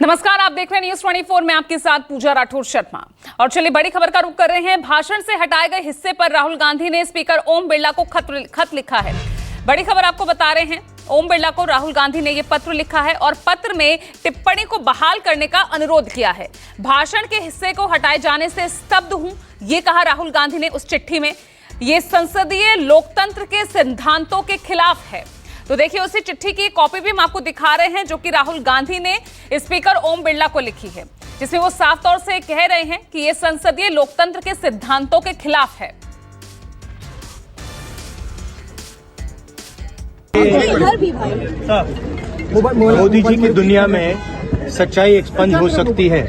नमस्कार, आप देख रहे हैं न्यूज़ 24 में आपके साथ पूजा राठौर शर्मा। और चलिए बड़ी खबर का रुख कर रहे हैं। भाषण से हटाए गए हिस्से पर राहुल गांधी ने स्पीकर ओम बिरला को खत लिखा है। बड़ी खबर आपको बता रहे हैं, ओम बिरला को राहुल गांधी ने यह पत्र लिखा है और पत्र में टिप्पणी को बहाल करने का अनुरोध किया है। भाषण के हिस्से को हटाए जाने से स्तब्ध हूं, ये कहा राहुल गांधी ने उस चिट्ठी में। ये संसदीय लोकतंत्र के सिद्धांतों के खिलाफ है। तो देखिए, उसी चिट्ठी की कॉपी भी हम आपको दिखा रहे हैं जो कि राहुल गांधी ने स्पीकर ओम बिरला को लिखी है, जिसमें वो साफ तौर से कह रहे हैं कि ये संसदीय लोकतंत्र के सिद्धांतों के खिलाफ है। मोदी जी की दुनिया में सच्चाई एक्सपंज हो सकती है,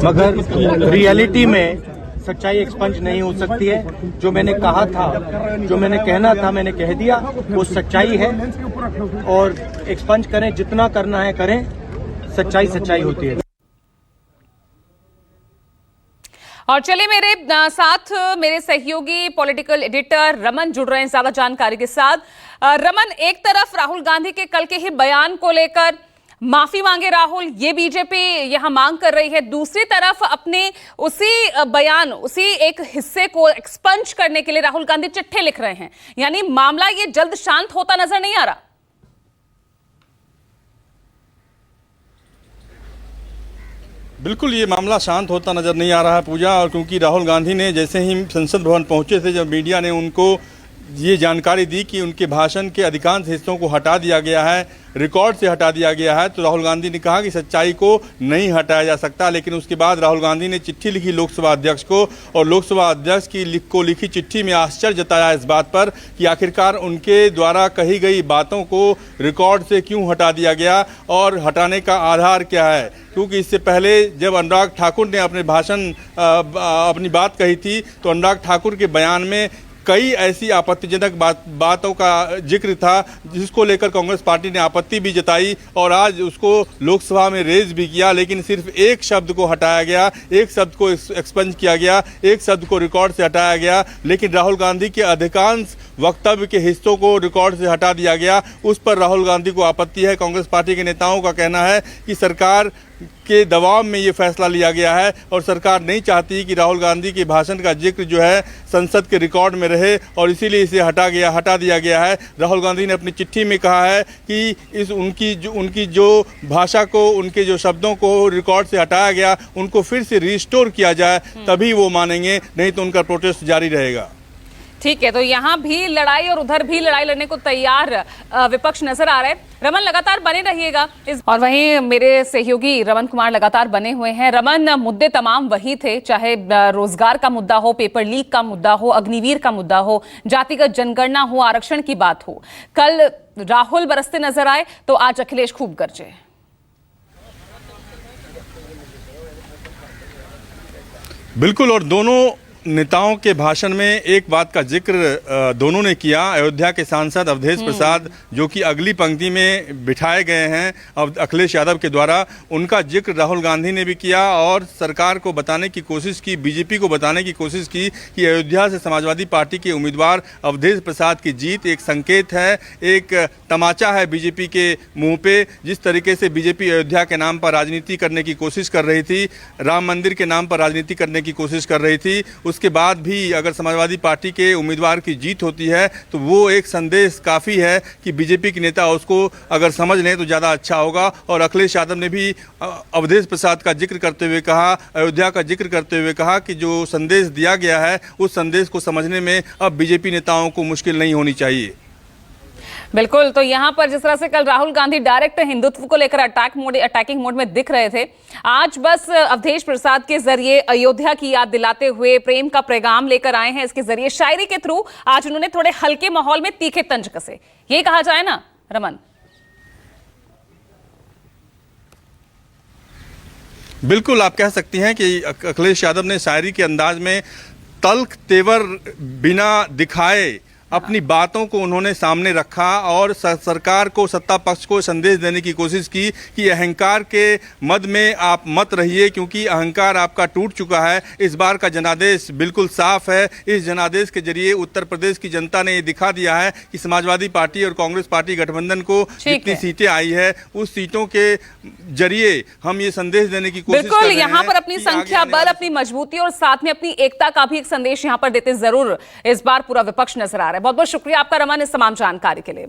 मगर रियलिटी में सच्चाई एक्सपंज नहीं हो सकती है। जो मैंने कहा था, जो मैंने कहना था, मैंने कह दिया, वो सच्चाई है। और एक्सपंज करें, जितना करना है करें, सच्चाई सच्चाई होती है। और चलिए मेरे साथ मेरे सहयोगी पॉलिटिकल एडिटर रमन जुड़ रहे हैं ज्यादा जानकारी के साथ। रमन, एक तरफ राहुल गांधी के कल के ही बयान को लेकर माफी मांगे राहुल, ये बीजेपी यहां मांग कर रही है। दूसरी तरफ अपने उसी बयान, उसी एक हिस्से को एक्सपंज करने के लिए राहुल गांधी चिट्ठी लिख रहे हैं। यानी मामला ये जल्द शांत होता नजर नहीं आ रहा। बिल्कुल, ये मामला शांत होता नजर नहीं आ रहा है पूजा। और क्योंकि राहुल गांधी ने जैसे ही संसद भवन पहुंचे थे, जब मीडिया ने उनको ये जानकारी दी कि उनके भाषण के अधिकांश हिस्सों को हटा दिया गया है, रिकॉर्ड से हटा दिया गया है, तो राहुल गांधी ने कहा कि सच्चाई को नहीं हटाया जा सकता। लेकिन उसके बाद राहुल गांधी ने चिट्ठी लिखी लोकसभा अध्यक्ष को, और लोकसभा अध्यक्ष की लिखी चिट्ठी में आश्चर्य जताया इस बात पर कि आखिरकार उनके द्वारा कही गई बातों को रिकॉर्ड से क्यों हटा दिया गया और हटाने का आधार क्या है। क्योंकि इससे पहले जब अनुराग ठाकुर ने अपनी बात कही थी, तो अनुराग ठाकुर के बयान में कई ऐसी आपत्तिजनक बातों का जिक्र था, जिसको लेकर कांग्रेस पार्टी ने आपत्ति भी जताई और आज उसको लोकसभा में रेज भी किया। लेकिन सिर्फ एक शब्द को हटाया गया, एक शब्द को एक्सपंज किया गया, एक शब्द को रिकॉर्ड से हटाया गया। लेकिन राहुल गांधी के अधिकांश वक्तव्य के हिस्सों को रिकॉर्ड से हटा दिया गया। उस पर राहुल गांधी को आपत्ति है। कांग्रेस पार्टी के नेताओं का कहना है कि सरकार के दबाव में ये फैसला लिया गया है और सरकार नहीं चाहती कि राहुल गांधी के भाषण का जिक्र जो है संसद के रिकॉर्ड में रहे, और इसीलिए इसे हटा दिया गया है। राहुल गांधी ने अपनी चिट्ठी में कहा है कि उनकी जो भाषा को, उनके जो शब्दों को रिकॉर्ड से हटाया गया, उनको फिर से रिस्टोर किया जाए, तभी वो मानेंगे, नहीं तो उनका प्रोटेस्ट जारी रहेगा। ठीक है, तो यहाँ भी लड़ाई और उधर भी लड़ाई लड़ने को तैयार विपक्ष नजर आ रहा है। रमन, लगातार बने रहिएगा और वहीं मेरे सहयोगी रमन कुमार लगातार बने हुए हैं। रमन, मुद्दे तमाम वही थे, चाहे रोजगार का मुद्दा हो, पेपर लीक का मुद्दा हो, अग्निवीर का मुद्दा हो, जातिगत जनगणना हो, आरक्षण की बात हो। कल राहुल बरसते नजर आए तो आज अखिलेश खूब गरजे। बिल्कुल, और दोनों नेताओं के भाषण में एक बात का जिक्र दोनों ने किया। अयोध्या के सांसद अवधेश प्रसाद, जो कि अगली पंक्ति में बिठाए गए हैं अखिलेश यादव के द्वारा, उनका जिक्र राहुल गांधी ने भी किया और सरकार को बताने की कोशिश की, बीजेपी को बताने की कोशिश की कि अयोध्या से समाजवादी पार्टी के उम्मीदवार अवधेश प्रसाद की जीत एक संकेत है, एक तमाचा है बीजेपी के मुंह पे। जिस तरीके से बीजेपी अयोध्या के नाम पर राजनीति करने की कोशिश कर रही थी, राम मंदिर के नाम पर राजनीति करने की कोशिश कर रही थी, उसके बाद भी अगर समाजवादी पार्टी के उम्मीदवार की जीत होती है तो वो एक संदेश काफ़ी है कि बीजेपी के नेता उसको अगर समझ लें तो ज़्यादा अच्छा होगा। और अखिलेश यादव ने भी अवधेश प्रसाद का जिक्र करते हुए कहा, अयोध्या का जिक्र करते हुए कहा कि जो संदेश दिया गया है, उस संदेश को समझने में अब बीजेपी नेताओं को मुश्किल नहीं होनी चाहिए। बिल्कुल, तो यहाँ पर जिस तरह से कल राहुल गांधी डायरेक्ट हिंदुत्व को लेकर अटैकिंग मोड में दिख रहे थे, आज बस अवधेश प्रसाद के जरिए अयोध्या की याद दिलाते हुए प्रेम का पैगाम लेकर आए हैं। इसके जरिए शायरी के थ्रू आज उन्होंने थोड़े हल्के माहौल में तीखे तंज कसे, ये कहा जाए ना रमन। बिल्कुल, आप कह सकती हैं कि अखिलेश यादव ने शायरी के अंदाज में तल्ख तेवर बिना दिखाए अपनी बातों को उन्होंने सामने रखा और सरकार को, सत्ता पक्ष को संदेश देने की कोशिश की कि अहंकार के मद में आप मत रहिए, क्योंकि अहंकार आपका टूट चुका है। इस बार का जनादेश बिल्कुल साफ है। इस जनादेश के जरिए उत्तर प्रदेश की जनता ने ये दिखा दिया है कि समाजवादी पार्टी और कांग्रेस पार्टी गठबंधन को जितनी सीटें आई है, उस सीटों के जरिए हम ये संदेश देने की कोशिश कर रहे हैं। बिल्कुल, यहाँ पर अपनी संख्या बल, अपनी मजबूती और साथ में अपनी एकता का भी एक संदेश यहाँ पर देते जरूर इस बार पूरा विपक्ष नजर आ रहा है। बहुत बहुत शुक्रिया आपका रमन इस तमाम जानकारी के लिए।